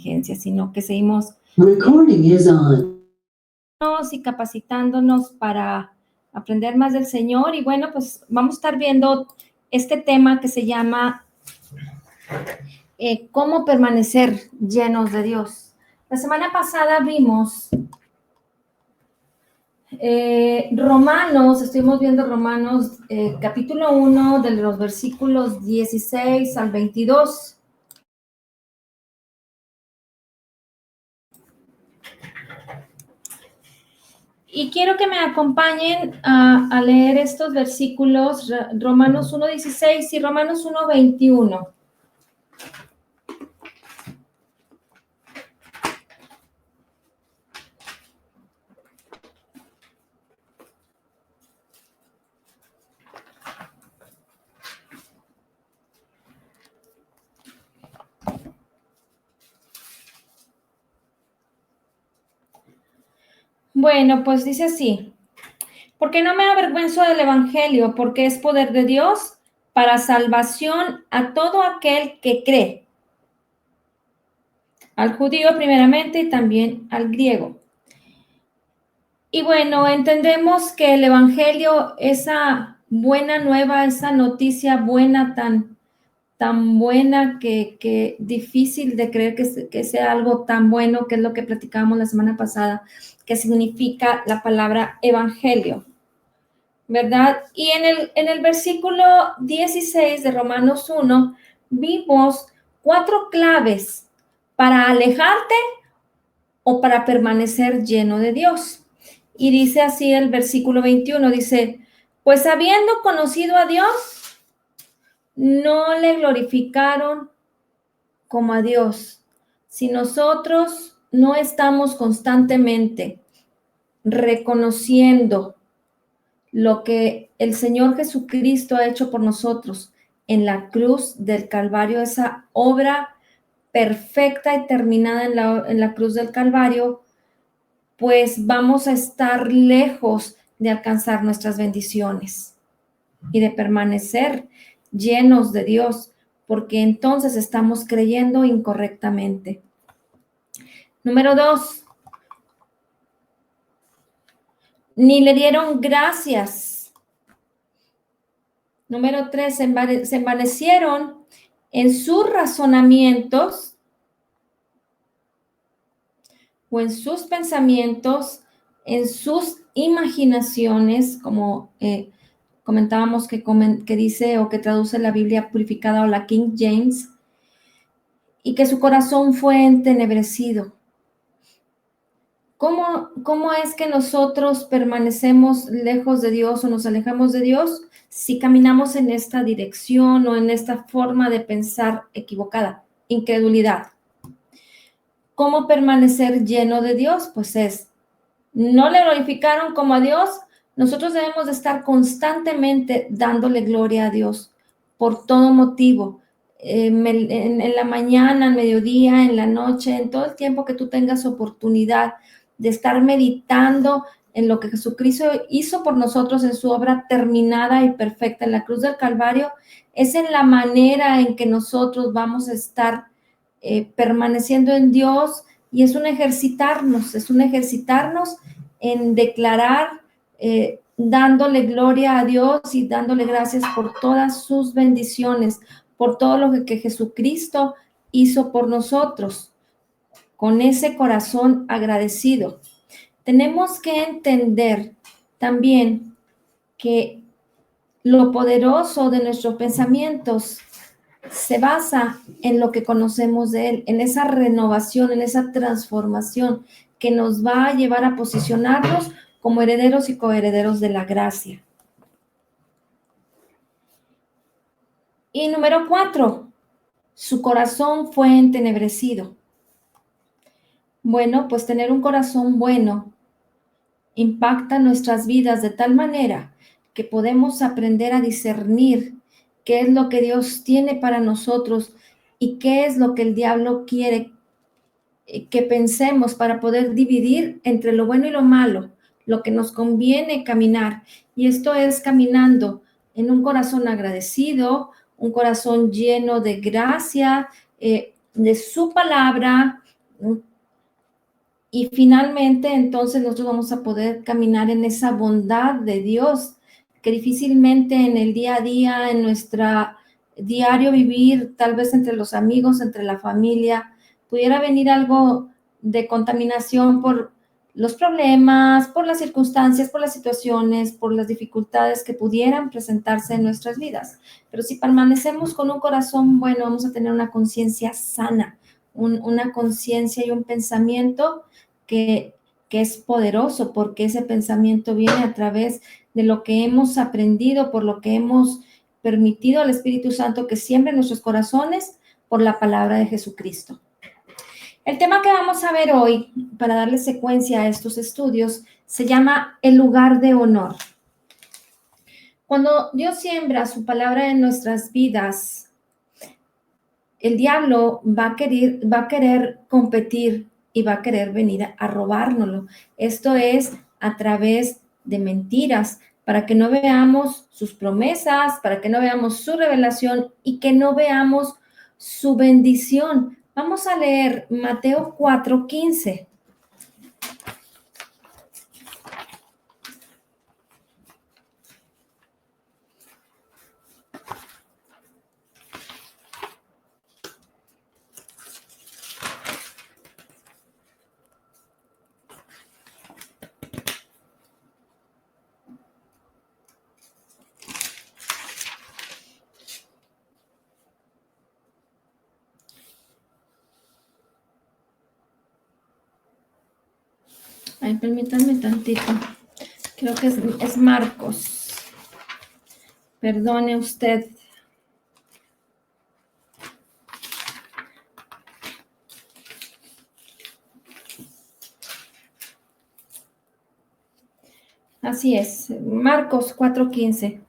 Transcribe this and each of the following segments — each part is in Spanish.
contingencia, sino que seguimos y capacitándonos para aprender más del Señor. Y bueno, pues vamos a estar viendo este tema que se llama cómo permanecer llenos de Dios. La semana pasada vimos Romanos, estuvimos viendo Romanos capítulo 1 de los versículos 16 al 22. Y quiero que me acompañen a leer estos versículos, Romanos 1:16 y Romanos 1:21. Bueno, pues dice así: porque no me avergüenzo del Evangelio, porque es poder de Dios para salvación a todo aquel que cree, al judío primeramente y también al griego. Y bueno, entendemos que el Evangelio, esa buena nueva, esa noticia buena, tan buena que difícil de creer que sea algo tan bueno, que es lo que platicábamos la semana pasada, que significa la palabra evangelio, ¿verdad? Y en el versículo 16 de Romanos 1 vimos 4 claves para alejarte o para permanecer lleno de Dios. Y dice así el versículo 21, dice, pues habiendo conocido a Dios, no le glorificaron como a Dios. Si nosotros no estamos constantemente reconociendo lo que el Señor Jesucristo ha hecho por nosotros en la cruz del Calvario, esa obra perfecta y terminada en la cruz del Calvario, pues vamos a estar lejos de alcanzar nuestras bendiciones y de permanecer llenos de Dios, porque entonces estamos creyendo incorrectamente. Número 2, ni le dieron gracias. Número 3, se envanecieron en sus razonamientos o en sus pensamientos, en sus imaginaciones, como comentábamos que dice o que traduce la Biblia purificada o la King James, y que su corazón fue entenebrecido. ¿Cómo es que nosotros permanecemos lejos de Dios o nos alejamos de Dios? Si caminamos en esta dirección o en esta forma de pensar equivocada, incredulidad. ¿Cómo permanecer lleno de Dios? Pues no le glorificaron como a Dios. Nosotros debemos de estar constantemente dándole gloria a Dios por todo motivo. En la mañana, al mediodía, en la noche, en todo el tiempo que tú tengas oportunidad de estar meditando en lo que Jesucristo hizo por nosotros en su obra terminada y perfecta en la cruz del Calvario, es en la manera en que nosotros vamos a estar permaneciendo en Dios, y es un ejercitarnos en declarar, dándole gloria a Dios y dándole gracias por todas sus bendiciones, por todo lo que Jesucristo hizo por nosotros, con ese corazón agradecido. Tenemos que entender también que lo poderoso de nuestros pensamientos se basa en lo que conocemos de Él, en esa renovación, en esa transformación que nos va a llevar a posicionarnos como herederos y coherederos de la gracia. Y número 4, su corazón fue entenebrecido. Bueno, pues tener un corazón bueno impacta nuestras vidas de tal manera que podemos aprender a discernir qué es lo que Dios tiene para nosotros y qué es lo que el diablo quiere que pensemos, para poder dividir entre lo bueno y lo malo, lo que nos conviene caminar. Y esto es caminando en un corazón agradecido, un corazón lleno de gracia, de su palabra, Y finalmente, entonces, nosotros vamos a poder caminar en esa bondad de Dios, que difícilmente en el día a día, en nuestra diario vivir, tal vez entre los amigos, entre la familia, pudiera venir algo de contaminación por los problemas, por las circunstancias, por las situaciones, por las dificultades que pudieran presentarse en nuestras vidas. Pero si permanecemos con un corazón bueno, vamos a tener una conciencia sana, una conciencia y un pensamiento que, que es poderoso, porque ese pensamiento viene a través de lo que hemos aprendido, por lo que hemos permitido al Espíritu Santo que siembre en nuestros corazones por la palabra de Jesucristo. El tema que vamos a ver hoy, para darle secuencia a estos estudios, se llama el lugar de honor. Cuando Dios siembra su palabra en nuestras vidas, el diablo va a querer competir y va a querer venir a robárnoslo. Esto es a través de mentiras, para que no veamos sus promesas, para que no veamos su revelación y que no veamos su bendición. Vamos a leer Mateo 4:15. Ay, permítanme tantito. Creo que es Marcos. Perdone usted. Así es, Marcos 4:15.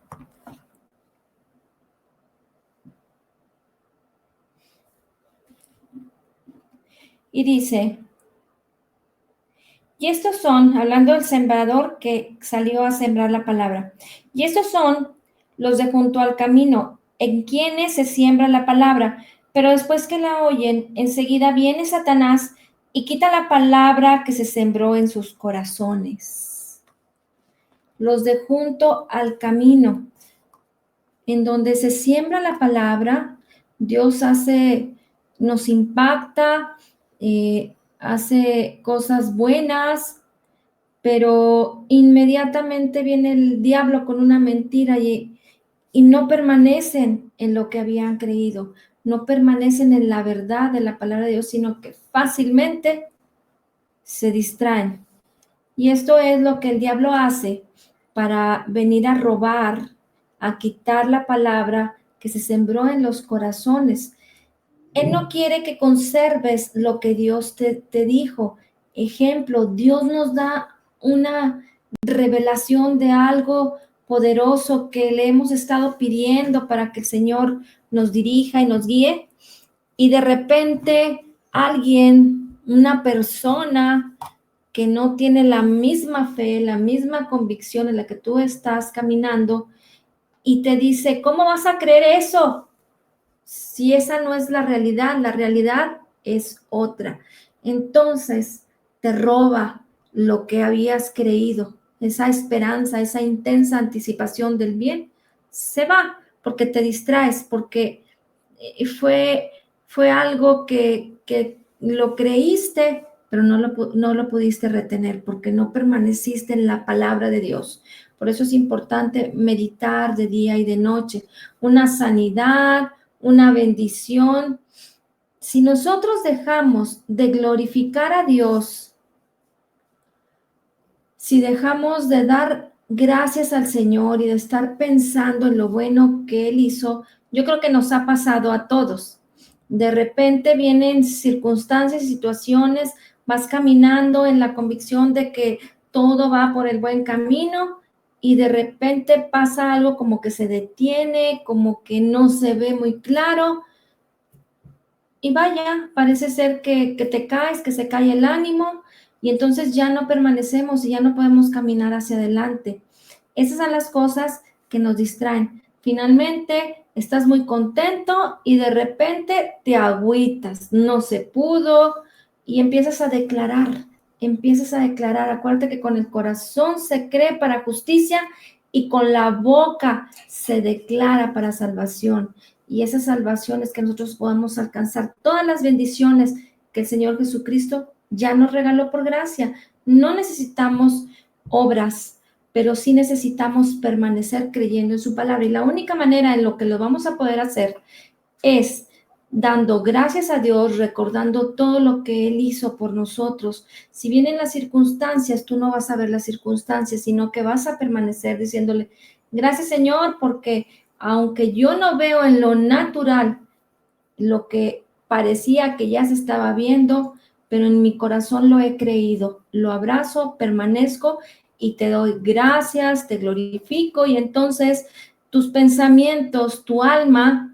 Y dice, y estos son, hablando del sembrador que salió a sembrar la palabra, y estos son los de junto al camino, en quienes se siembra la palabra, pero después que la oyen, enseguida viene Satanás y quita la palabra que se sembró en sus corazones. Los de junto al camino, en donde se siembra la palabra, Dios nos impacta, hace cosas buenas, pero inmediatamente viene el diablo con una mentira y no permanecen en lo que habían creído, no permanecen en la verdad de la palabra de Dios, sino que fácilmente se distraen. Y esto es lo que el diablo hace para venir a robar, a quitar la palabra que se sembró en los corazones. Él no quiere que conserves lo que Dios te dijo. Ejemplo, Dios nos da una revelación de algo poderoso que le hemos estado pidiendo para que el Señor nos dirija y nos guíe. Y de repente alguien, una persona que no tiene la misma fe, la misma convicción en la que tú estás caminando y te dice, ¿cómo vas a creer eso? Si esa no es la realidad es otra. Entonces te roba lo que habías creído, esa esperanza, esa intensa anticipación del bien, se va porque te distraes, porque fue algo que lo creíste, pero no lo pudiste retener porque no permaneciste en la palabra de Dios. Por eso es importante meditar de día y de noche. Una sanidad, una bendición. Si nosotros dejamos de glorificar a Dios, si dejamos de dar gracias al Señor y de estar pensando en lo bueno que Él hizo, yo creo que nos ha pasado a todos. De repente vienen circunstancias y situaciones, vas caminando en la convicción de que todo va por el buen camino y de repente pasa algo como que se detiene, como que no se ve muy claro. Y vaya, parece ser que te caes, que se cae el ánimo y entonces ya no permanecemos y ya no podemos caminar hacia adelante. Esas son las cosas que nos distraen. Finalmente, estás muy contento y de repente te agüitas. No se pudo, y empiezas a declarar, acuérdate que con el corazón se cree para justicia y con la boca se declara para salvación. Y esa salvación es que nosotros podamos alcanzar todas las bendiciones que el Señor Jesucristo ya nos regaló por gracia. No necesitamos obras, pero sí necesitamos permanecer creyendo en su palabra. Y la única manera en lo que lo vamos a poder hacer es dando gracias a Dios, recordando todo lo que Él hizo por nosotros. Si vienen las circunstancias, tú no vas a ver las circunstancias, sino que vas a permanecer diciéndole, gracias Señor, porque aunque yo no veo en lo natural lo que parecía que ya se estaba viendo, pero en mi corazón lo he creído, lo abrazo, permanezco y te doy gracias, te glorifico y entonces tus pensamientos, tu alma,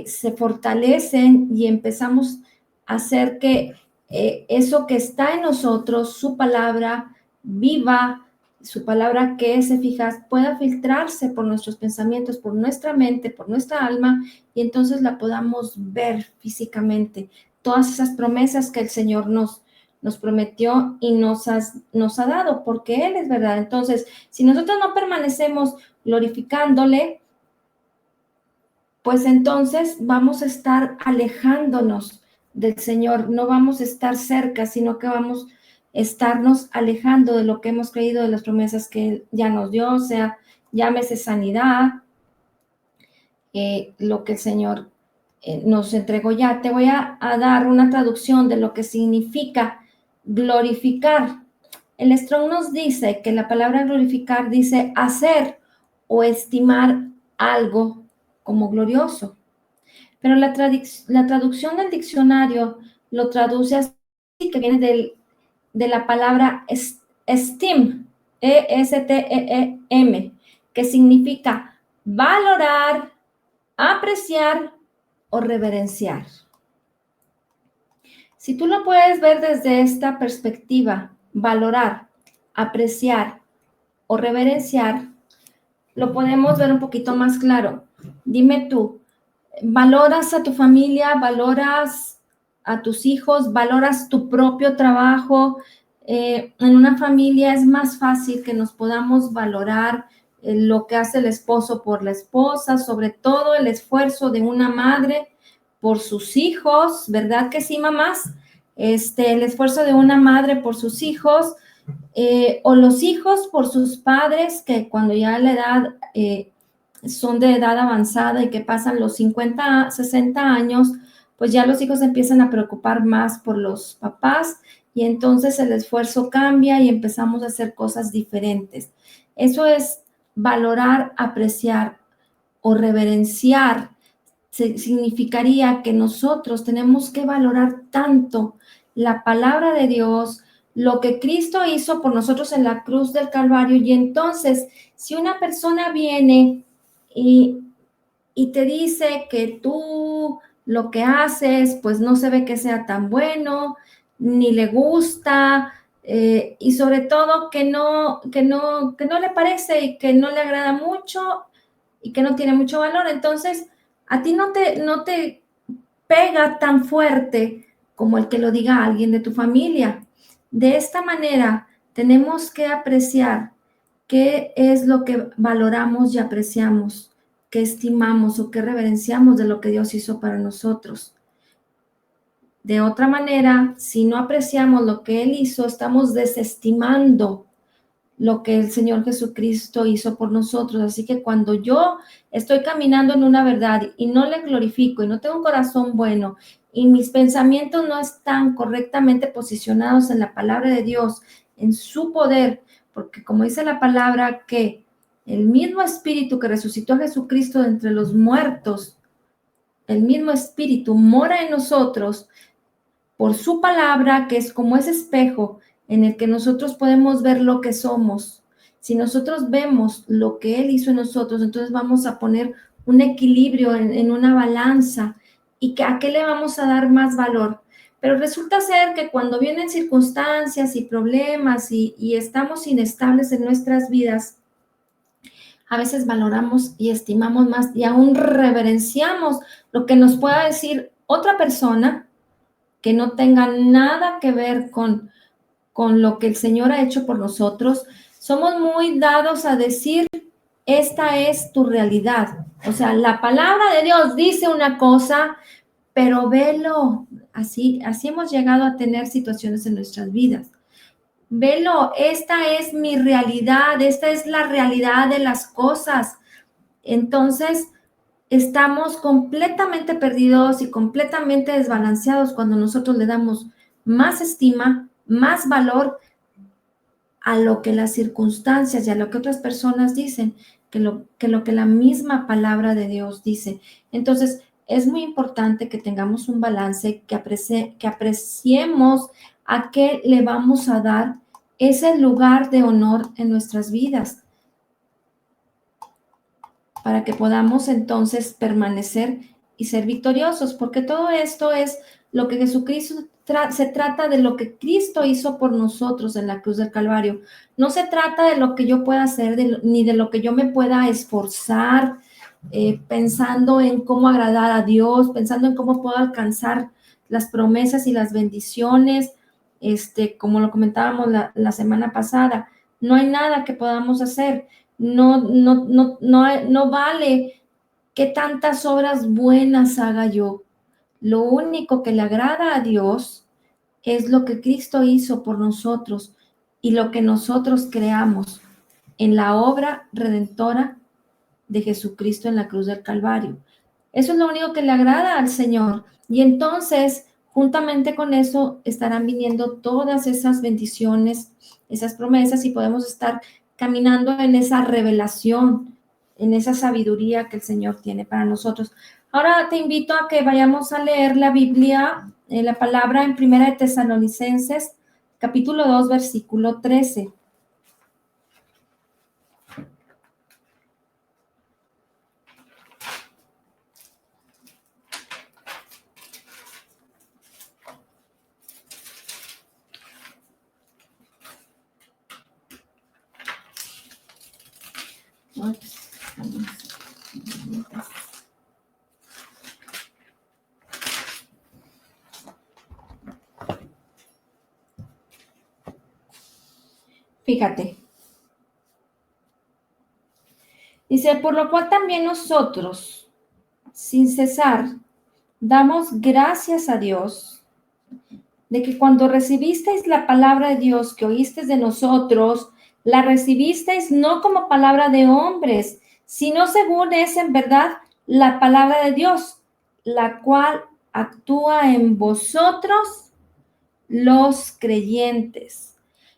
se fortalecen y empezamos a hacer que eso que está en nosotros, su palabra viva, su palabra que es eficaz, pueda filtrarse por nuestros pensamientos, por nuestra mente, por nuestra alma, y entonces la podamos ver físicamente. Todas esas promesas que el Señor nos prometió y nos ha dado, porque Él es verdad. Entonces, si nosotros no permanecemos glorificándole, pues entonces vamos a estar alejándonos del Señor, no vamos a estar cerca, sino que vamos a estarnos alejando de lo que hemos creído, de las promesas que Él ya nos dio, o sea, llámese sanidad, lo que el Señor nos entregó ya. Te voy a dar una traducción de lo que significa glorificar. El Strong nos dice que la palabra glorificar dice hacer o estimar algo como glorioso. Pero la traducción del diccionario lo traduce así, que viene de la palabra esteem, E-S-T-E-E-M, que significa valorar, apreciar o reverenciar. Si tú lo puedes ver desde esta perspectiva, valorar, apreciar o reverenciar, lo podemos ver un poquito más claro. Dime tú, ¿valoras a tu familia? ¿Valoras a tus hijos? ¿Valoras tu propio trabajo? En una familia es más fácil que nos podamos valorar lo que hace el esposo por la esposa, sobre todo el esfuerzo de una madre por sus hijos, ¿verdad que sí, mamás? El esfuerzo de una madre por sus hijos, o los hijos por sus padres, que cuando ya la edad son de edad avanzada y que pasan los 50, 60 años, pues ya los hijos empiezan a preocupar más por los papás y entonces el esfuerzo cambia y empezamos a hacer cosas diferentes. Eso es valorar, apreciar o reverenciar. Significaría que nosotros tenemos que valorar tanto la palabra de Dios, lo que Cristo hizo por nosotros en la cruz del Calvario, y entonces si una persona viene y te dice que tú lo que haces, pues no se ve que sea tan bueno, ni le gusta, y sobre todo que no le parece y que no le agrada mucho y que no tiene mucho valor, entonces a ti no te pega tan fuerte como el que lo diga alguien de tu familia. De esta manera tenemos que apreciar qué es lo que valoramos y apreciamos, qué estimamos o qué reverenciamos de lo que Dios hizo para nosotros. De otra manera, si no apreciamos lo que Él hizo, estamos desestimando lo que el Señor Jesucristo hizo por nosotros. Así que cuando yo estoy caminando en una verdad y no le glorifico y no tengo un corazón bueno y mis pensamientos no están correctamente posicionados en la palabra de Dios, en su poder, porque como dice la palabra que el mismo espíritu que resucitó a Jesucristo de entre los muertos, el mismo espíritu mora en nosotros por su palabra, que es como ese espejo en el que nosotros podemos ver lo que somos. Si nosotros vemos lo que Él hizo en nosotros, entonces vamos a poner un equilibrio en una balanza. ¿Y a qué le vamos a dar más valor? Pero resulta ser que cuando vienen circunstancias y problemas y estamos inestables en nuestras vidas, a veces valoramos y estimamos más y aún reverenciamos lo que nos pueda decir otra persona que no tengan nada que ver con lo que el Señor ha hecho por nosotros, somos muy dados a decir, esta es tu realidad. O sea, la palabra de Dios dice una cosa, pero velo. Así hemos llegado a tener situaciones en nuestras vidas. Velo, esta es mi realidad, esta es la realidad de las cosas. Entonces, estamos completamente perdidos y completamente desbalanceados cuando nosotros le damos más estima, más valor a lo que las circunstancias y a lo que otras personas dicen, que la misma palabra de Dios dice. Entonces, es muy importante que tengamos un balance, que apreciemos a qué le vamos a dar ese lugar de honor en nuestras vidas, para que podamos entonces permanecer y ser victoriosos, porque todo esto es lo que Jesucristo se trata de lo que Cristo hizo por nosotros en la cruz del Calvario. No se trata de lo que yo pueda hacer, ni de lo que yo me pueda esforzar, pensando en cómo agradar a Dios, pensando en cómo puedo alcanzar las promesas y las bendiciones, como lo comentábamos la semana pasada. No hay nada que podamos hacer. No vale que tantas obras buenas haga yo. Lo único que le agrada a Dios es lo que Cristo hizo por nosotros y lo que nosotros creamos en la obra redentora de Jesucristo en la cruz del Calvario. Eso es lo único que le agrada al Señor. Y entonces, juntamente con eso, estarán viniendo todas esas bendiciones, esas promesas, y podemos estar caminando en esa revelación, en esa sabiduría que el Señor tiene para nosotros. Ahora te invito a que vayamos a leer la Biblia, la palabra en Primera de Tesalonicenses, capítulo 2, versículo 13. Fíjate. Dice, por lo cual también nosotros, sin cesar, damos gracias a Dios de que cuando recibisteis la palabra de Dios que oísteis de nosotros, la recibisteis no como palabra de hombres, sino según es en verdad la palabra de Dios, la cual actúa en vosotros los creyentes.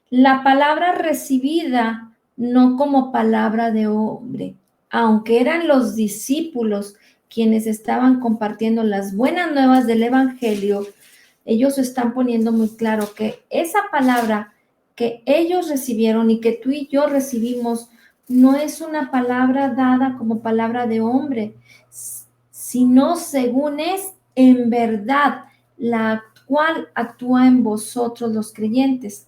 La palabra recibida no como palabra de hombre, aunque eran los discípulos quienes estaban compartiendo las buenas nuevas del Evangelio, ellos están poniendo muy claro que esa palabra que ellos recibieron y que tú y yo recibimos no es una palabra dada como palabra de hombre, sino según es en verdad la cual actúa en vosotros los creyentes.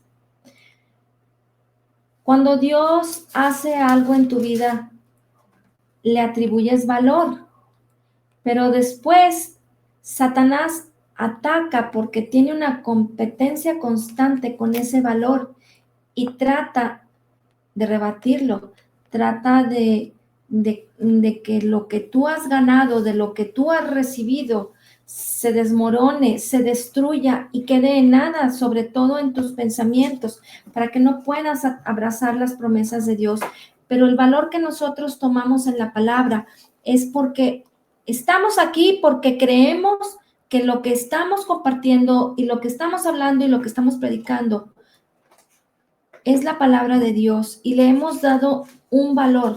Cuando Dios hace algo en tu vida, le atribuyes valor, pero después Satanás ataca porque tiene una competencia constante con ese valor y trata de rebatirlo, trata de que lo que tú has ganado, de lo que tú has recibido, se desmorone, se destruya y quede en nada, sobre todo en tus pensamientos, para que no puedas abrazar las promesas de Dios. Pero el valor que nosotros tomamos en la palabra es porque estamos aquí, porque creemos que lo que estamos compartiendo y lo que estamos hablando y lo que estamos predicando es la palabra de Dios y le hemos dado un valor.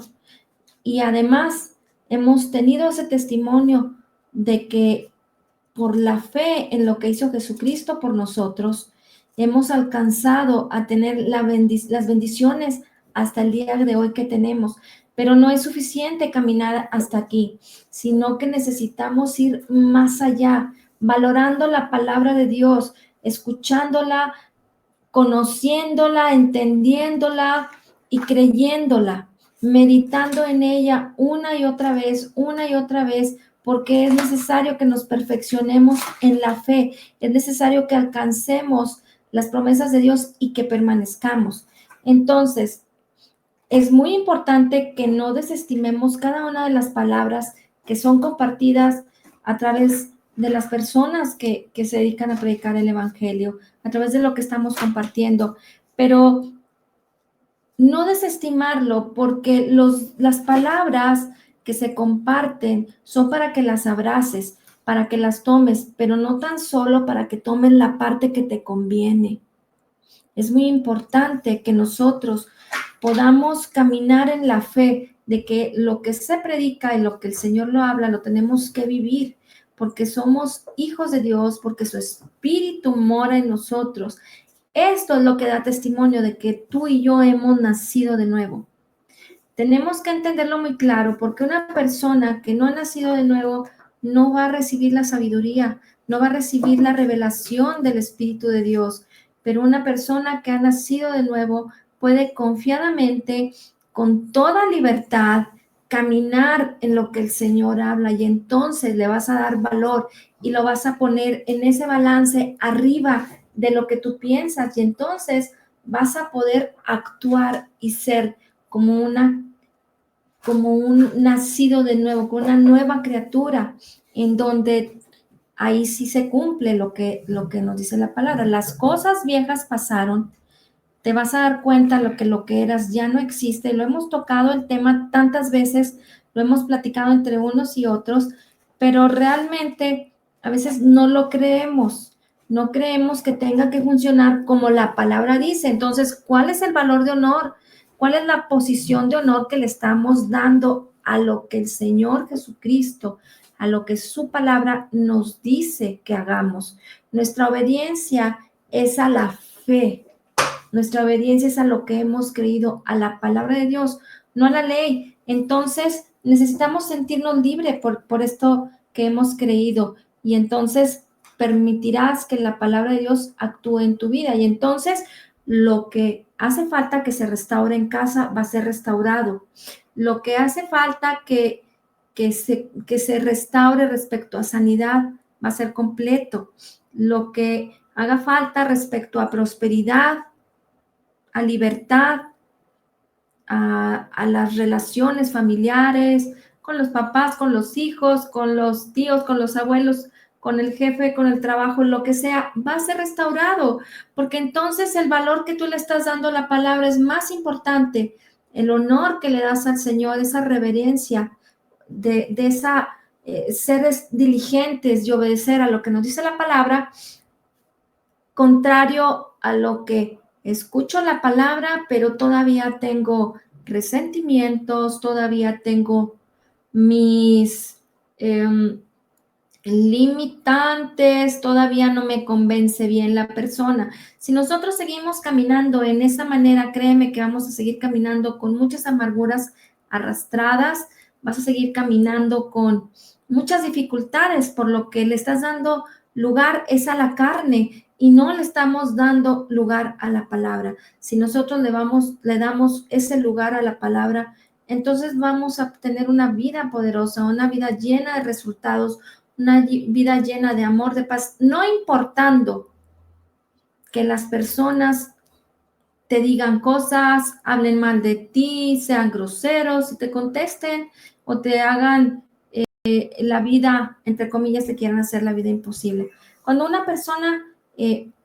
Y además hemos tenido ese testimonio de que por la fe en lo que hizo Jesucristo por nosotros, hemos alcanzado a tener las bendiciones hasta el día de hoy que tenemos. Pero no es suficiente caminar hasta aquí, sino que necesitamos ir más allá, valorando la palabra de Dios, escuchándola, conociéndola, entendiéndola y creyéndola, meditando en ella una y otra vez, porque es necesario que nos perfeccionemos en la fe, es necesario que alcancemos las promesas de Dios y que permanezcamos. Entonces, es muy importante que no desestimemos cada una de las palabras que son compartidas a través de las personas que se dedican a predicar el Evangelio, a través de lo que estamos compartiendo, pero no desestimarlo porque las palabras que se comparten son para que las abraces, para que las tomes, pero no tan solo para que tomes la parte que te conviene. Es muy importante que nosotros podamos caminar en la fe de que lo que se predica y lo que el Señor lo habla, lo tenemos que vivir, porque somos hijos de Dios, porque su Espíritu mora en nosotros. Esto es lo que da testimonio de que tú y yo hemos nacido de nuevo. Tenemos que entenderlo muy claro, porque una persona que no ha nacido de nuevo no va a recibir la sabiduría, no va a recibir la revelación del Espíritu de Dios. Pero una persona que ha nacido de nuevo puede confiadamente, con toda libertad, caminar en lo que el Señor habla, y entonces le vas a dar valor y lo vas a poner en ese balance arriba de lo que tú piensas, y entonces vas a poder actuar y ser como un nacido de nuevo, como una nueva criatura, en donde ahí sí se cumple lo que nos dice la palabra. Las cosas viejas pasaron, te vas a dar cuenta lo que eras ya no existe. Lo hemos tocado el tema tantas veces, lo hemos platicado entre unos y otros, pero realmente a veces no lo creemos. No creemos que tenga que funcionar como la palabra dice. Entonces, ¿cuál es el valor de honor? ¿Cuál es la posición de honor que le estamos dando a lo que el Señor Jesucristo, a lo que su palabra nos dice que hagamos? Nuestra obediencia es a la fe. Nuestra obediencia es a lo que hemos creído, a la palabra de Dios, no a la ley. Entonces, necesitamos sentirnos libres por esto que hemos creído. Y entonces permitirás que la palabra de Dios actúe en tu vida. Y entonces lo que hace falta que se restaure en casa va a ser restaurado. Lo que hace falta que se restaure respecto a sanidad va a ser completo. Lo que haga falta respecto a prosperidad, a libertad, a las relaciones familiares, con los papás, con los hijos, con los tíos, con los abuelos, con el jefe, con el trabajo, lo que sea, va a ser restaurado, porque entonces el valor que tú le estás dando a la palabra es más importante, el honor que le das al Señor, esa reverencia de esa seres diligentes y obedecer a lo que nos dice la palabra, contrario a lo que escucho la palabra, pero todavía tengo resentimientos, todavía tengo mis limitantes, todavía no me convence bien la persona. Si nosotros seguimos caminando en esa manera, créeme que vamos a seguir caminando con muchas amarguras arrastradas, vas a seguir caminando con muchas dificultades, por lo que le estás dando lugar es a la carne y no le estamos dando lugar a la palabra. Si nosotros le damos ese lugar a la palabra, entonces vamos a tener una vida poderosa, una vida llena de resultados, una vida llena de amor, de paz, no importando que las personas te digan cosas, hablen mal de ti, sean groseros, te contesten o te hagan la vida, entre comillas, te quieran hacer la vida imposible. Cuando una persona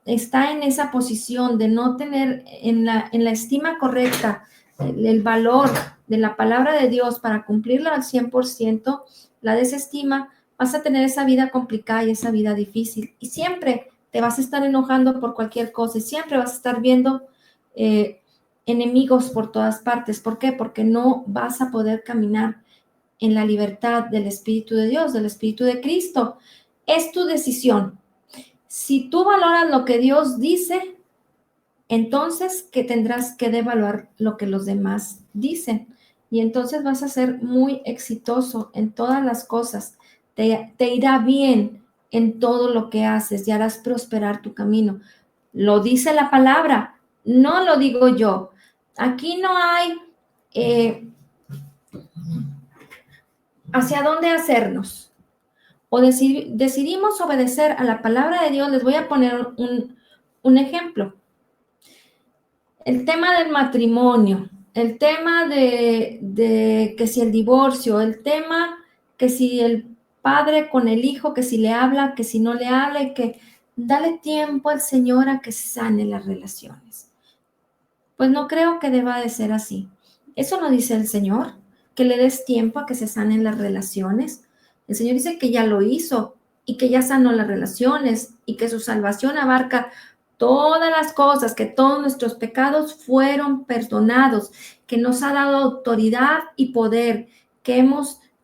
está en esa posición de no tener en la estima correcta el valor de la palabra de Dios para cumplirla al 100%, la desestima, vas a tener esa vida complicada y esa vida difícil. Y siempre te vas a estar enojando por cualquier cosa y siempre vas a estar viendo enemigos por todas partes. ¿Por qué? Porque no vas a poder caminar en la libertad del Espíritu de Dios, del Espíritu de Cristo. Es tu decisión. Si tú valoras lo que Dios dice, entonces que tendrás que devaluar lo que los demás dicen. Y entonces vas a ser muy exitoso en todas las cosas. Te irá bien en todo lo que haces y harás prosperar tu camino. Lo dice la palabra, no lo digo yo. Aquí no hay hacia dónde hacernos. o decidimos obedecer a la palabra de Dios, les voy a poner un ejemplo. El tema del matrimonio, el tema de que si el divorcio, el tema que si el padre con el hijo, que si le habla, que si no le habla, y que dale tiempo al Señor a que sane las relaciones. Pues no creo que deba de ser así. Eso no dice el Señor, que le des tiempo a que se sanen las relaciones. El Señor dice que ya lo hizo y que ya sanó las relaciones y que su salvación abarca todas las cosas, que todos nuestros pecados fueron perdonados, que nos ha dado autoridad y poder, que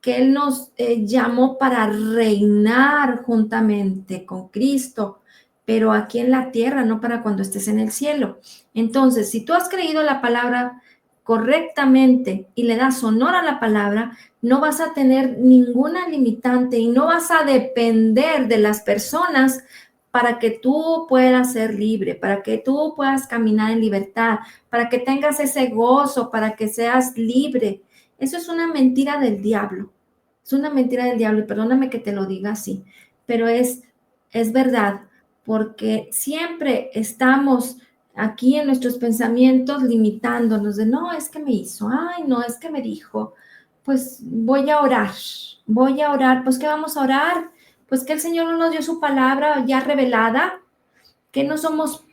Él nos llamó para reinar juntamente con Cristo, pero aquí en la tierra, no para cuando estés en el cielo. Entonces, si tú has creído la palabra correctamente y le das honor a la palabra, no vas a tener ninguna limitante y no vas a depender de las personas para que tú puedas ser libre, para que tú puedas caminar en libertad, para que tengas ese gozo, para que seas libre. Eso es una mentira del diablo. Es una mentira del diablo y perdóname que te lo diga así, pero es verdad, porque siempre estamos aquí en nuestros pensamientos limitándonos de no, es que me hizo, ay, no, es que me dijo, pues voy a orar, pues ¿qué vamos a orar? Pues que el Señor no nos dio su palabra ya revelada, que no somos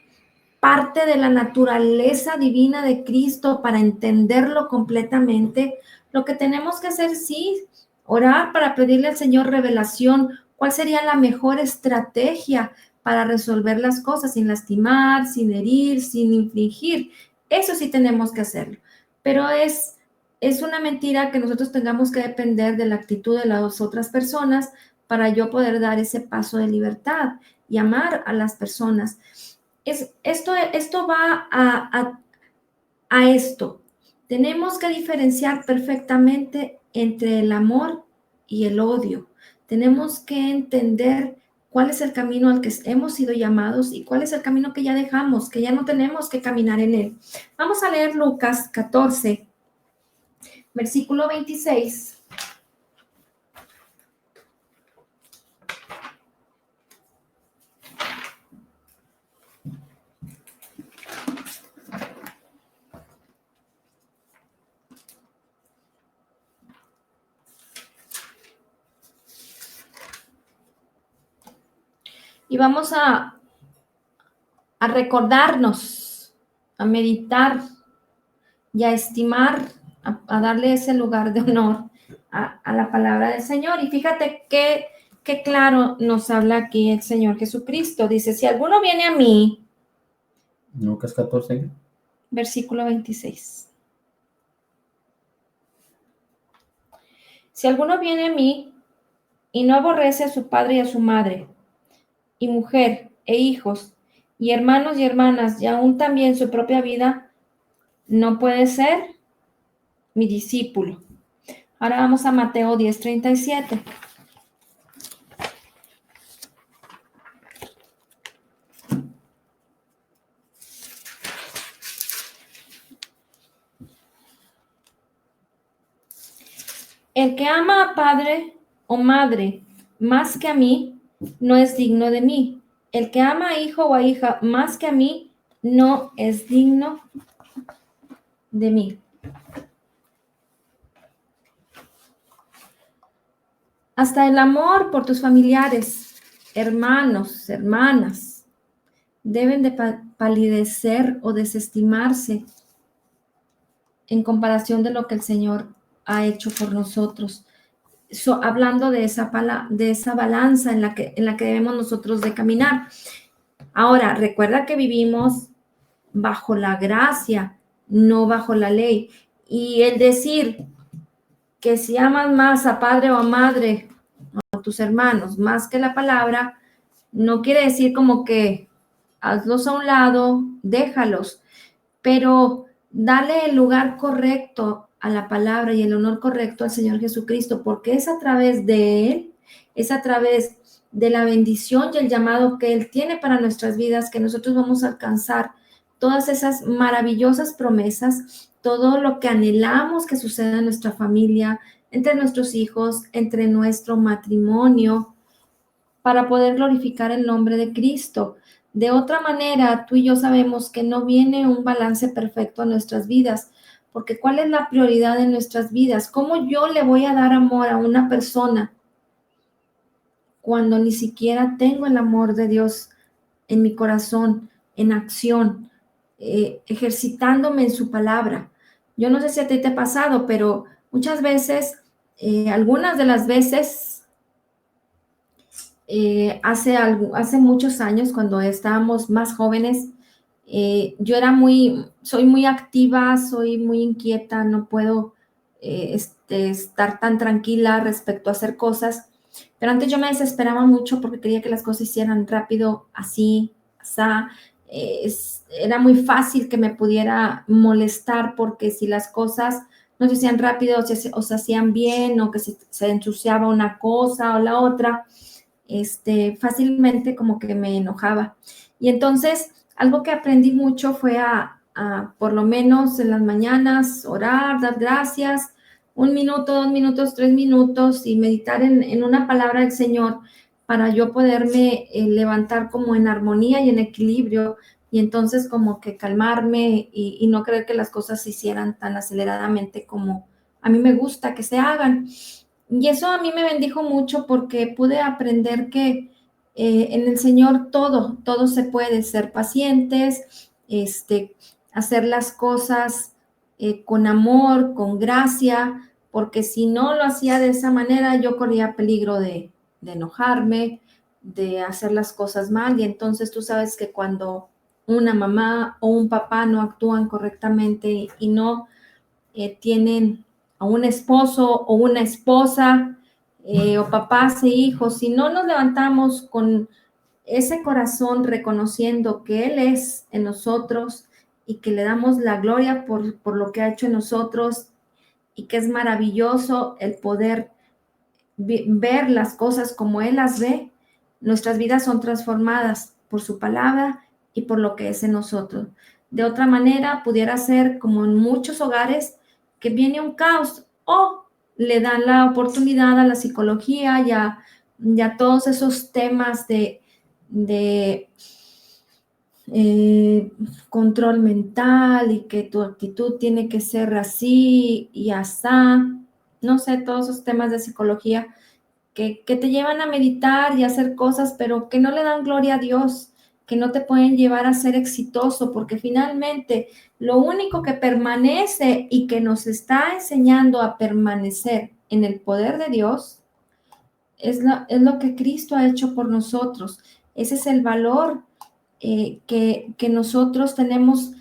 parte de la naturaleza divina de Cristo para entenderlo completamente. Lo que tenemos que hacer, sí, orar para pedirle al Señor revelación, cuál sería la mejor estrategia para resolver las cosas sin lastimar, sin herir, sin infligir. Eso sí tenemos que hacerlo. Pero es una mentira que nosotros tengamos que depender de la actitud de las otras personas para yo poder dar ese paso de libertad y amar a las personas. Esto va a esto. Tenemos que diferenciar perfectamente entre el amor y el odio. Tenemos que entender cuál es el camino al que hemos sido llamados y cuál es el camino que ya dejamos, que ya no tenemos que caminar en él. Vamos a leer Lucas 14, versículo 26. Y vamos a recordarnos, a meditar y a estimar, a darle ese lugar de honor a la palabra del Señor. Y fíjate qué claro nos habla aquí el Señor Jesucristo. Dice, si alguno viene a mí, Lucas 14. versículo 26. Si alguno viene a mí y no aborrece a su padre y a su madre, y mujer, e hijos, y hermanos y hermanas, y aún también su propia vida, no puede ser mi discípulo. Ahora vamos a Mateo 10:37. El que ama a padre o madre más que a mí, no es digno de mí. El que ama a hijo o a hija más que a mí, no es digno de mí. Hasta el amor por tus familiares, hermanos, hermanas, deben de palidecer o desestimarse en comparación de lo que el Señor ha hecho por nosotros. Hablando de esa balanza en la que debemos nosotros de caminar. Ahora, recuerda que vivimos bajo la gracia, no bajo la ley. Y el decir que si amas más a padre o a madre o a tus hermanos más que la palabra, no quiere decir como que hazlos a un lado, déjalos, pero dale el lugar correcto a la palabra y el honor correcto al Señor Jesucristo, porque es a través de Él, es a través de la bendición y el llamado que Él tiene para nuestras vidas que nosotros vamos a alcanzar todas esas maravillosas promesas, todo lo que anhelamos que suceda en nuestra familia, entre nuestros hijos, entre nuestro matrimonio, para poder glorificar el nombre de Cristo. De otra manera, tú y yo sabemos que no viene un balance perfecto a nuestras vidas, porque ¿cuál es la prioridad en nuestras vidas? ¿Cómo yo le voy a dar amor a una persona cuando ni siquiera tengo el amor de Dios en mi corazón, en acción, ejercitándome en su palabra? Yo no sé si a ti te ha pasado, pero muchas veces, algunas de las veces, hace muchos años, cuando estábamos más jóvenes, yo soy muy activa, soy muy inquieta, no puedo estar tan tranquila respecto a hacer cosas, pero antes yo me desesperaba mucho porque quería que las cosas se hicieran rápido, así, asá. Era muy fácil que me pudiera molestar porque si las cosas no se hacían rápido o se hacían bien o que se ensuciaba una cosa o la otra, fácilmente como que me enojaba. Y entonces, algo que aprendí mucho fue por lo menos en las mañanas, orar, dar gracias, 1 minuto, 2 minutos, 3 minutos, y meditar en una palabra del Señor para yo poderme levantar como en armonía y en equilibrio, y entonces como que calmarme y no creer que las cosas se hicieran tan aceleradamente como a mí me gusta que se hagan. Y eso a mí me bendijo mucho porque pude aprender que en el Señor todo se puede, ser pacientes, hacer las cosas con amor, con gracia, porque si no lo hacía de esa manera, yo corría peligro de enojarme, de hacer las cosas mal. Y entonces tú sabes que cuando una mamá o un papá no actúan correctamente y no tienen a un esposo o una esposa, o papás e hijos, si no nos levantamos con ese corazón reconociendo que Él es en nosotros y que le damos la gloria por lo que ha hecho en nosotros, y que es maravilloso el poder ver las cosas como Él las ve, nuestras vidas son transformadas por su palabra y por lo que es en nosotros. De otra manera, pudiera ser como en muchos hogares, que viene un caos o le dan la oportunidad a la psicología y a todos esos temas de control mental, y que tu actitud tiene que ser así y asá, no sé, todos esos temas de psicología que te llevan a meditar y a hacer cosas, pero que no le dan gloria a Dios, que no te pueden llevar a ser exitoso, porque finalmente lo único que permanece y que nos está enseñando a permanecer en el poder de Dios es lo que Cristo ha hecho por nosotros. Ese es el valor que nosotros tenemos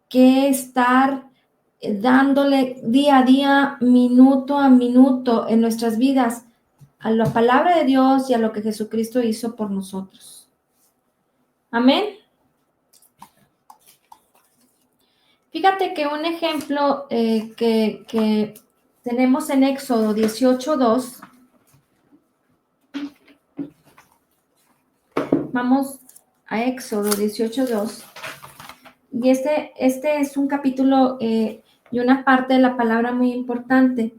que estar dándole día a día, minuto a minuto en nuestras vidas, a la palabra de Dios y a lo que Jesucristo hizo por nosotros. Amén. Fíjate que un ejemplo que tenemos en Éxodo 18:2. Vamos a Éxodo 18:2. Y este es un capítulo y una parte de la palabra muy importante.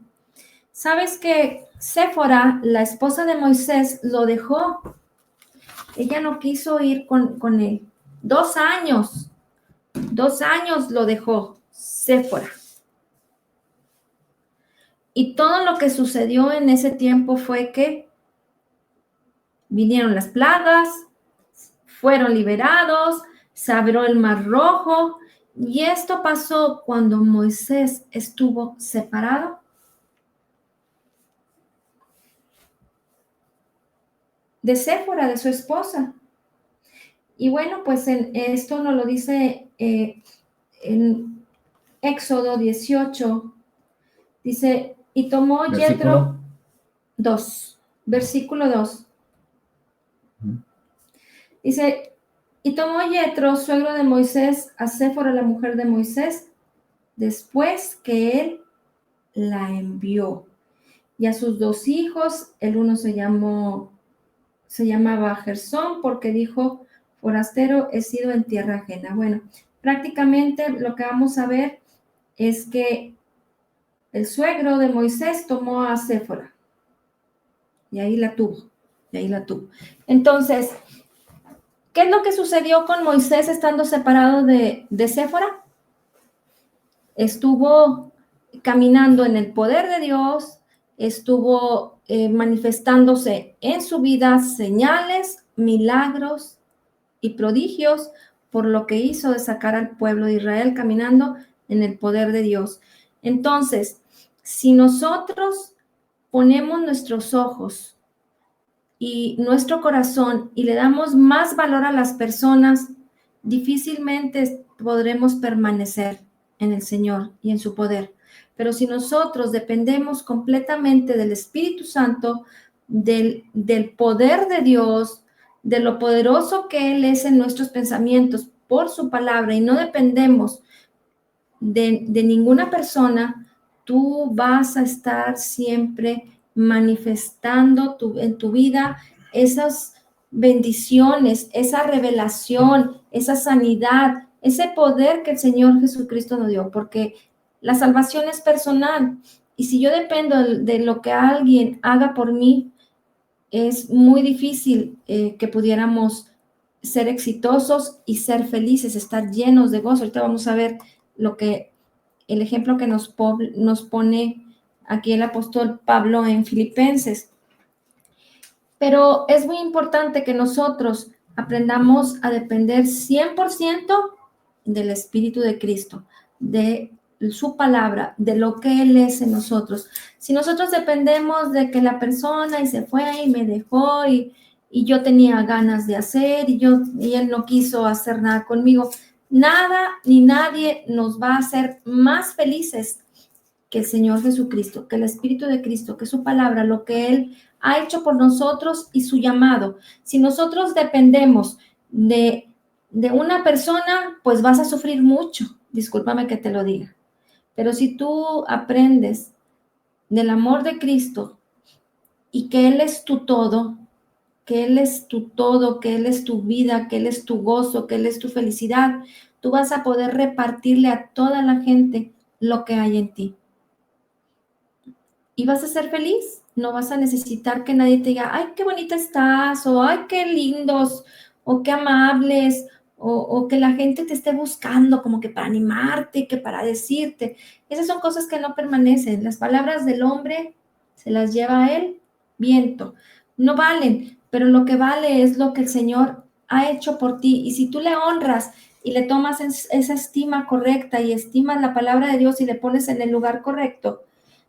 ¿Sabes que Séfora, la esposa de Moisés, lo dejó? Ella no quiso ir con él. 2 años lo dejó Séfora. Y todo lo que sucedió en ese tiempo fue que vinieron las plagas, fueron liberados, se abrió el Mar Rojo, y esto pasó cuando Moisés estuvo separado de Séfora, de su esposa. Y bueno, pues esto nos lo dice en Éxodo 18, dice, y tomó Jetro, 2, versículo 2. Dice, y tomó Jetro, suegro de Moisés, a Séfora, la mujer de Moisés, después que él la envió, y a sus 2 hijos. El uno se llamaba Gersón, porque dijo, forastero he sido en tierra ajena. Bueno, prácticamente lo que vamos a ver es que el suegro de Moisés tomó a Séfora y ahí la tuvo. de ahí la tuvo. Entonces, ¿qué es lo que sucedió con Moisés estando separado de Séfora? Estuvo caminando en el poder de Dios, estuvo manifestándose en su vida señales, milagros y prodigios por lo que hizo de sacar al pueblo de Israel caminando en el poder de Dios. Entonces, si nosotros ponemos nuestros ojos y nuestro corazón y le damos más valor a las personas, difícilmente podremos permanecer en el Señor y en su poder. Pero si nosotros dependemos completamente del Espíritu Santo, del poder de Dios, de lo poderoso que Él es en nuestros pensamientos por su palabra y no dependemos de ninguna persona, tú vas a estar siempre manifestando en tu vida esas bendiciones, esa revelación, esa sanidad, ese poder que el Señor Jesucristo nos dio, porque la salvación es personal. Y si yo dependo de lo que alguien haga por mí, es muy difícil que pudiéramos ser exitosos y ser felices, estar llenos de gozo. Ahorita vamos a ver el ejemplo que nos pone aquí el apóstol Pablo en Filipenses. Pero es muy importante que nosotros aprendamos a depender 100% del Espíritu de Cristo, de su palabra, de lo que Él es en nosotros. Si nosotros dependemos de que la persona y se fue y me dejó y yo tenía ganas de hacer y Él no quiso hacer nada conmigo, nada ni nadie nos va a hacer más felices que el Señor Jesucristo, que el Espíritu de Cristo, que su palabra, lo que Él ha hecho por nosotros y su llamado. Si nosotros dependemos de una persona, pues vas a sufrir mucho, discúlpame que te lo diga. Pero si tú aprendes del amor de Cristo y que Él es tu todo, que Él es tu todo, que Él es tu vida, que Él es tu gozo, que Él es tu felicidad, tú vas a poder repartirle a toda la gente lo que hay en ti. Y vas a ser feliz, no vas a necesitar que nadie te diga, ay, qué bonita estás, o ay, qué lindos, o qué amables, o que la gente te esté buscando como que para animarte, que para decirte. Esas son cosas que no permanecen. Las palabras del hombre se las lleva a él viento. No valen, pero lo que vale es lo que el Señor ha hecho por ti. Y si tú le honras y le tomas esa estima correcta y estimas la palabra de Dios y le pones en el lugar correcto,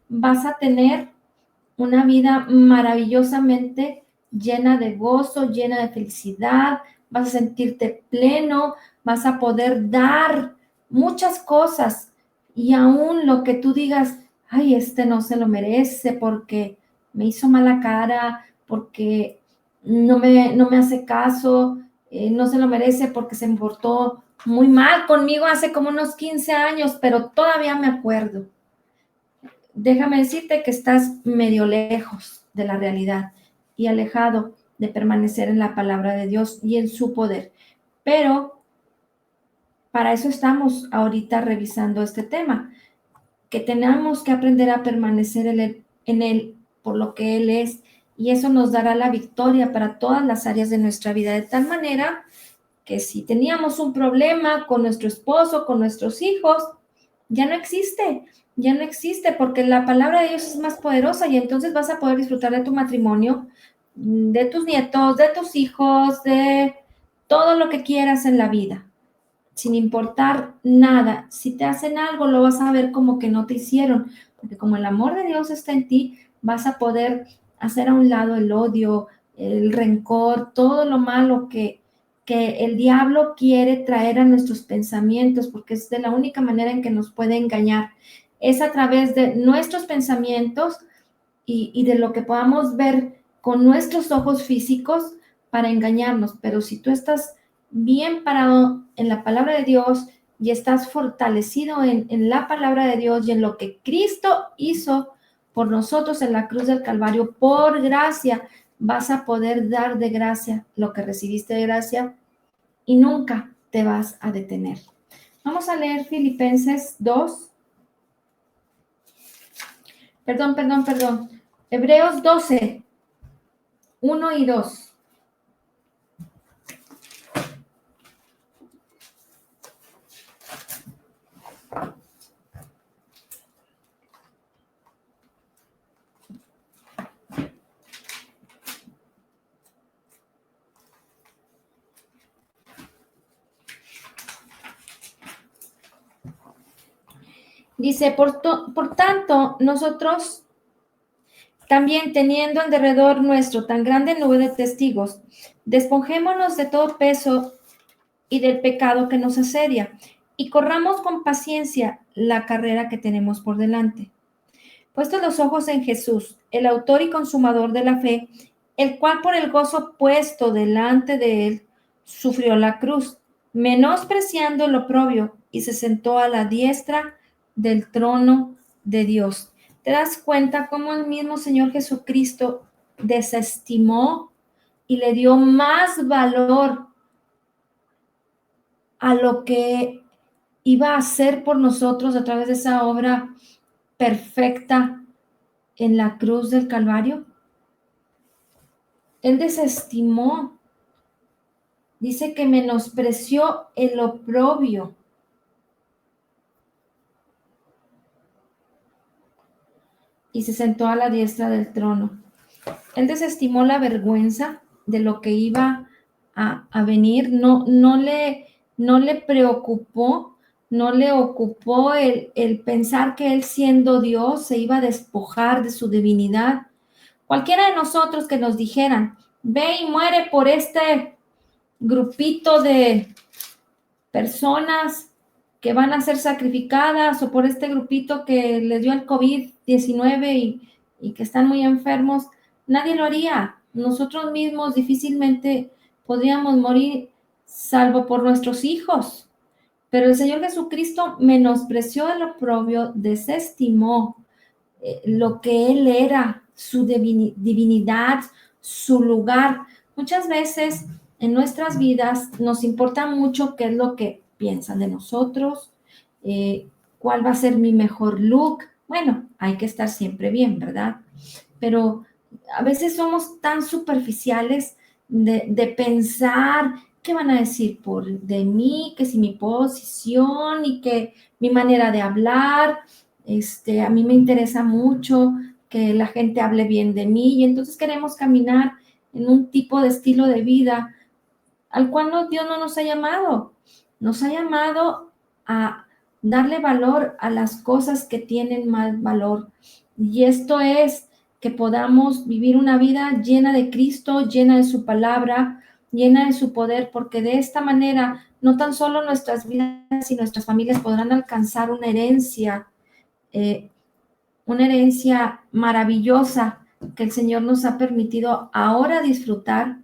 vas a tener una vida maravillosamente llena de gozo, llena de felicidad, vas a sentirte pleno, vas a poder dar muchas cosas y aún lo que tú digas, ay, este no se lo merece porque me hizo mala cara, porque no me hace caso, no se lo merece porque se portó muy mal conmigo hace como unos 15 años, pero todavía me acuerdo. Déjame decirte que estás medio lejos de la realidad y alejado de permanecer en la palabra de Dios y en su poder. Pero para eso estamos ahorita revisando este tema, que tenemos que aprender a permanecer en Él por lo que Él es, y eso nos dará la victoria para todas las áreas de nuestra vida, de tal manera que si teníamos un problema con nuestro esposo, con nuestros hijos, ya no existe porque la palabra de Dios es más poderosa y entonces vas a poder disfrutar de tu matrimonio, de tus nietos, de tus hijos, de todo lo que quieras en la vida, sin importar nada. Si te hacen algo, lo vas a ver como que no te hicieron, porque como el amor de Dios está en ti, vas a poder hacer a un lado el odio, el rencor, todo lo malo que el diablo quiere traer a nuestros pensamientos, porque es de la única manera en que nos puede engañar. Es a través de nuestros pensamientos y de lo que podamos ver con nuestros ojos físicos para engañarnos. Pero si tú estás bien parado en la palabra de Dios y estás fortalecido en la palabra de Dios y en lo que Cristo hizo por nosotros en la cruz del Calvario, por gracia, vas a poder dar de gracia lo que recibiste de gracia y nunca te vas a detener. Vamos a leer Filipenses 2. Perdón. Hebreos 12, 1 y 2. Dice, por tanto, nosotros también teniendo en derredor nuestro tan grande nube de testigos, despojémonos de todo peso y del pecado que nos asedia, y corramos con paciencia la carrera que tenemos por delante. Puestos los ojos en Jesús, el autor y consumador de la fe, el cual por el gozo puesto delante de él, sufrió la cruz, menospreciando el oprobio, y se sentó a la diestra del trono de Dios. ¿Te das cuenta cómo el mismo Señor Jesucristo desestimó y le dio más valor a lo que iba a hacer por nosotros a través de esa obra perfecta en la cruz del Calvario? Él desestimó, dice que menospreció el oprobio. Y se sentó a la diestra del trono. Él desestimó la vergüenza de lo que iba a venir, no le preocupó, no le ocupó el pensar que él siendo Dios se iba a despojar de su divinidad. Cualquiera de nosotros que nos dijeran, ve y muere por este grupito de personas que van a ser sacrificadas o por este grupito que les dio el COVID-19 y que están muy enfermos, nadie lo haría. Nosotros mismos difícilmente podríamos morir salvo por nuestros hijos. Pero el Señor Jesucristo menospreció el oprobio, desestimó lo que Él era, su divinidad, su lugar. Muchas veces en nuestras vidas nos importa mucho qué es lo que piensan de nosotros, cuál va a ser mi mejor look. Bueno, hay que estar siempre bien, ¿verdad? Pero a veces somos tan superficiales de pensar qué van a decir de mí, que si mi posición y que mi manera de hablar. A mí me interesa mucho que la gente hable bien de mí y entonces queremos caminar en un tipo de estilo de vida al cual Dios no nos ha llamado. Nos ha llamado a darle valor a las cosas que tienen más valor. Y esto es que podamos vivir una vida llena de Cristo, llena de su palabra, llena de su poder, porque de esta manera no tan solo nuestras vidas y nuestras familias podrán alcanzar una herencia maravillosa que el Señor nos ha permitido ahora disfrutar,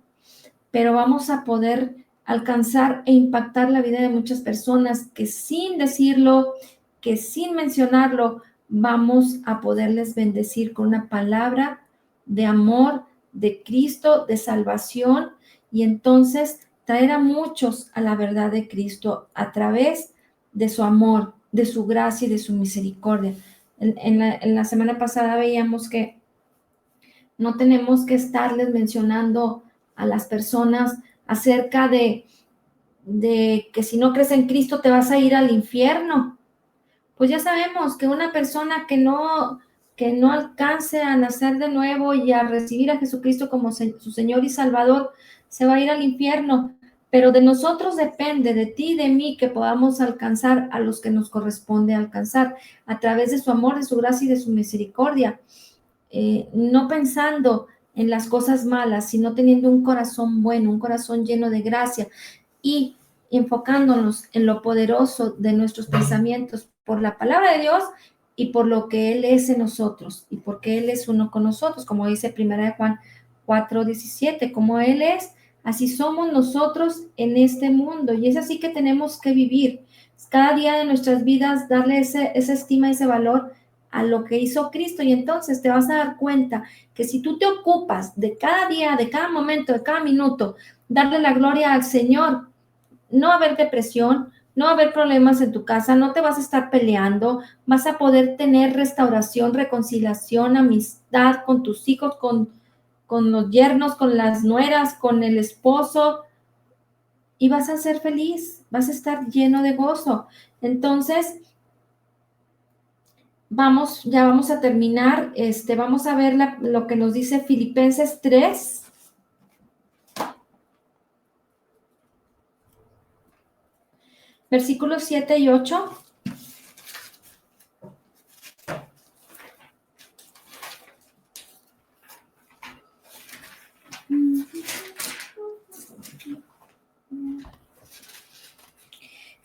pero vamos a poder alcanzar e impactar la vida de muchas personas que sin decirlo, que sin mencionarlo, vamos a poderles bendecir con una palabra de amor, de Cristo, de salvación, y entonces traer a muchos a la verdad de Cristo a través de su amor, de su gracia y de su misericordia. En la semana pasada veíamos que no tenemos que estarles mencionando a las personas acerca de que si no crees en Cristo te vas a ir al infierno. Pues ya sabemos que una persona que no alcance a nacer de nuevo y a recibir a Jesucristo como su Señor y Salvador, se va a ir al infierno. Pero de nosotros depende, de ti y de mí, que podamos alcanzar a los que nos corresponde alcanzar a través de su amor, de su gracia y de su misericordia. No pensando en las cosas malas, sino teniendo un corazón bueno, un corazón lleno de gracia y enfocándonos en lo poderoso de nuestros pensamientos por la palabra de Dios y por lo que Él es en nosotros y porque Él es uno con nosotros, como dice 1 Juan 4:17, como Él es, así somos nosotros en este mundo y es así que tenemos que vivir cada día de nuestras vidas, darle esa estima, ese valor a lo que hizo Cristo y entonces te vas a dar cuenta que si tú te ocupas de cada día, de cada momento, de cada minuto, darle la gloria al Señor, no va a haber depresión, no va a haber problemas en tu casa, no te vas a estar peleando, vas a poder tener restauración, reconciliación, amistad con tus hijos, con con los yernos, con las nueras, con el esposo, y vas a ser feliz, vas a estar lleno de gozo. Entonces, ya vamos a terminar. Vamos a ver lo que nos dice Filipenses 3. Versículos 7 y 8.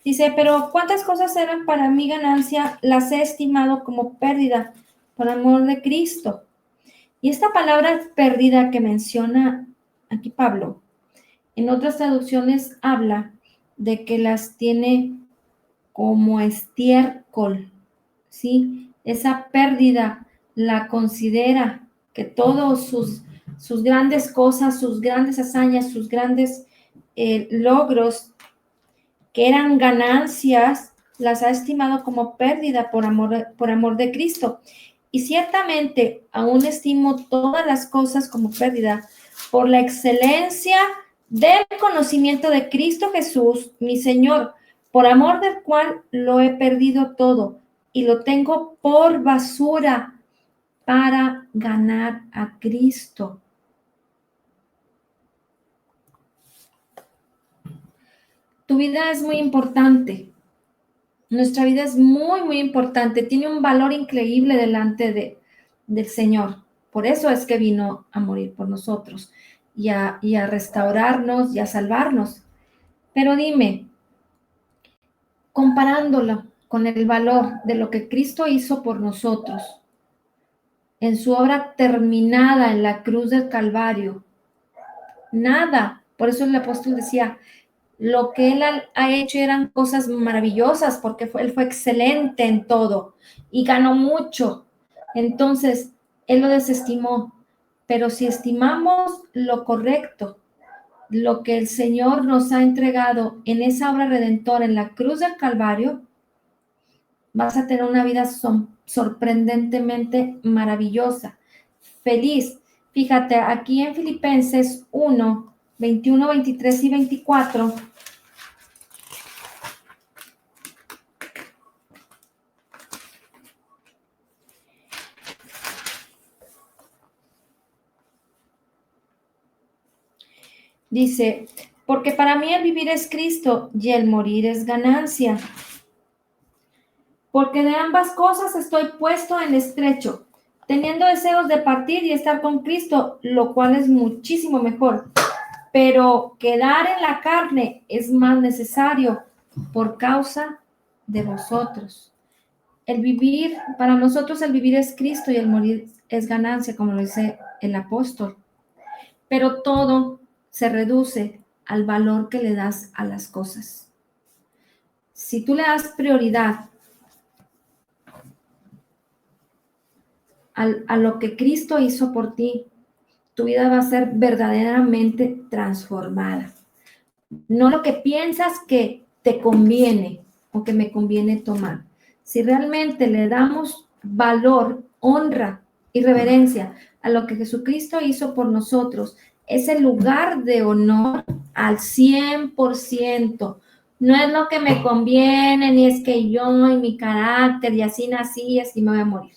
Dice, pero cuántas cosas eran para mi ganancia, las he estimado como pérdida por amor de Cristo. Y esta palabra pérdida que menciona aquí Pablo, en otras traducciones habla de que las tiene como estiércol, ¿sí? Esa pérdida la considera que todos sus grandes cosas, sus grandes hazañas, sus grandes logros que eran ganancias, las ha estimado como pérdida por amor de Cristo. Y ciertamente aún estimo todas las cosas como pérdida por la excelencia del conocimiento de Cristo Jesús, mi Señor, por amor del cual lo he perdido todo y lo tengo por basura para ganar a Cristo. Tu vida es muy importante. Nuestra vida es muy, muy importante. Tiene un valor increíble delante del Señor. Por eso es que vino a morir por nosotros y a restaurarnos y a salvarnos. Pero dime, comparándolo con el valor de lo que Cristo hizo por nosotros en su obra terminada en la cruz del Calvario, nada. Por eso el apóstol decía, lo que él ha hecho eran cosas maravillosas porque él fue excelente en todo y ganó mucho. Entonces, él lo desestimó. Pero si estimamos lo correcto, lo que el Señor nos ha entregado en esa obra redentora, en la cruz del Calvario, vas a tener una vida sorprendentemente maravillosa, feliz. Fíjate, aquí en Filipenses 1, 21, 23 y 24, dice, porque para mí el vivir es Cristo y el morir es ganancia. Porque de ambas cosas estoy puesto en estrecho, teniendo deseos de partir y estar con Cristo, lo cual es muchísimo mejor. Pero quedar en la carne es más necesario por causa de vosotros. Para nosotros el vivir es Cristo y el morir es ganancia, como lo dice el apóstol. Pero todo se reduce al valor que le das a las cosas. Si tú le das prioridad a lo que Cristo hizo por ti, tu vida va a ser verdaderamente transformada. No lo que piensas que te conviene o que me conviene tomar. Si realmente le damos valor, honra y reverencia a lo que Jesucristo hizo por nosotros, ese lugar de honor al 100%. No es lo que me conviene, ni es que yo y mi carácter y así nací y así me voy a morir.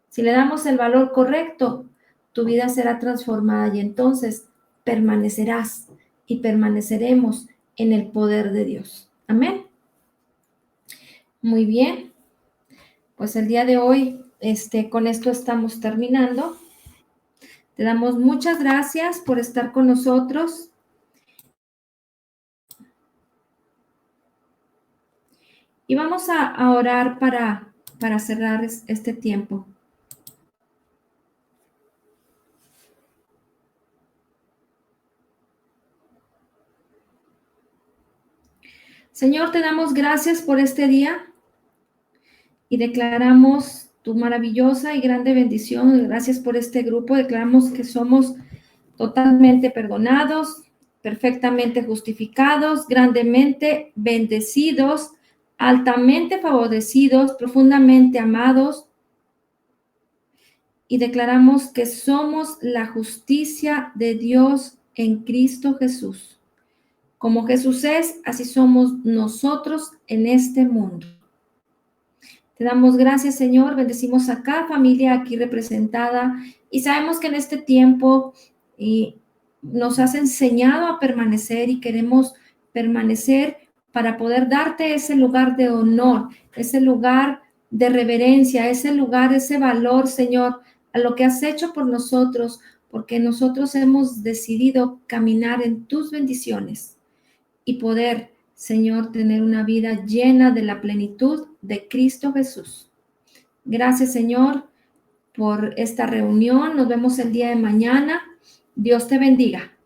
Si le damos el valor correcto, tu vida será transformada y entonces permanecerás y permaneceremos en el poder de Dios. Amén. Muy bien. Pues el día de hoy, con esto estamos terminando. Te damos muchas gracias por estar con nosotros. Y vamos a orar para cerrar este tiempo. Señor, te damos gracias por este día y declaramos tu maravillosa y grande bendición. Gracias por este grupo. Declaramos que somos totalmente perdonados, perfectamente justificados, grandemente bendecidos, altamente favorecidos, profundamente amados y declaramos que somos la justicia de Dios en Cristo Jesús. Como Jesús es, así somos nosotros en este mundo. Te damos gracias, Señor. Bendecimos a cada familia aquí representada y sabemos que en este tiempo nos has enseñado a permanecer y queremos permanecer para poder darte ese lugar de honor, ese lugar de reverencia, ese lugar, ese valor, Señor, a lo que has hecho por nosotros, porque nosotros hemos decidido caminar en tus bendiciones y poder, Señor, tener una vida llena de la plenitud de Cristo Jesús. Gracias, Señor, por esta reunión. Nos vemos el día de mañana. Dios te bendiga.